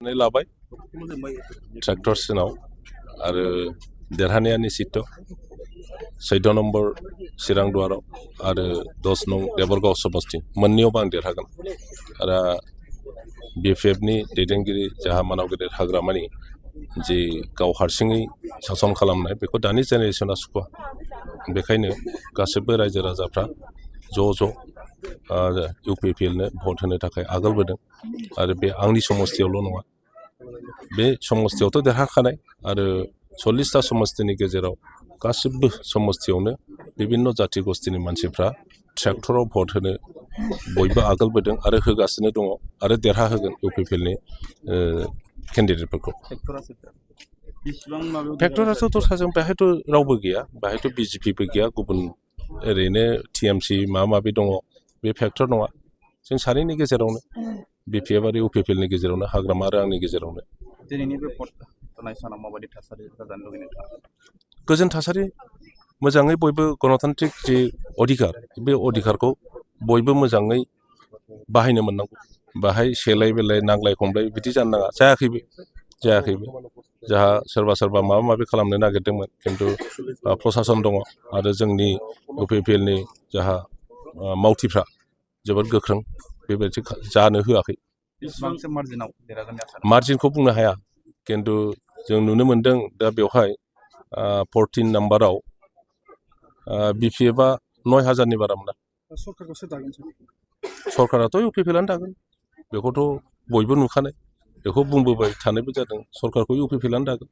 लाबाय ट्रेक्टरसिनाव आरो देरहानाया निश्चित 14 नम्बर चिरां दुवाराव आरो 10 नं देबरगाव समस्ति मोननैयावबो आं देरहागोन आरो BPFनि दैदेनगिरि जाहा मानाव गेदेर हाग्रामानि जि गाव हारसिङै सासन खालामनाय बेखौ दानि जेनेरेसना सुखुवा बेखायनो गासैबो रायजो राजाफ्रा ज' UPPLनो भट होनो थाखाय आगोलबोदों आरो बे आंनि समस्तियावल' नङा बे समस्तियावथ' देरहाखानाय आरो 40टा समस्तिनि गेजेराव गासिबो समस्तियावनो बिभिन्न जाति गस्तिनि मानसिफ्रा ट्रेक्टराव भट होनो बयबो आगोलबोदों आरो होगासिनो दङ आरो देरहाहोगोन UPPLनि केन्डिडेटफोरखौ फेक्टराथ' दस्राजों बेहायथ' रावबो गैया बेहायथ' BJPबो गैया गुबुन ओरैनो TMC माबा माबि दङ बे फेक्टर नङा जों सानैनि गेजेरावनो BPF आरो UPPLनि गेजेरावनो हाग्रामा आरो आंनि गेजेरावनो दिनैनि बे भट होनाय सानाव माबायदि थासारि जाजानो लुबैयो नोंथाङा गोजोन थासारि मोजाङै बयबो गणतान्त्रिक जि अधिकार बे अधिकारखौ बयबो मोजाङै बाहायनो मोननांगौ बाहाय सेलाय बेलाय नांलाय खमलाय बिदि जानो नाङा जायाखैबो जाहा सोरबा माबा माबि खालामनो नागिरदोंमोन खिन्थु प्रसासन दङ आरो जोंनि UPPLनि जाहा मावथिफ्रा जोबोद गोख्रों बेबायदि जानो होआखै मार्जिनखौ बुंनो हाया खिन्थु जों नुनो मोनदों दा बेवहाय 14 नाम्बाराव BPFआ 9,000नि बारा मोना सरकाराथ' UPPLआनो दागोन बेखौथ' बयबो नुखानाय बेखौ बुंबोबाय थानायबो जादों सरकारखौ UPPLआनो दागोन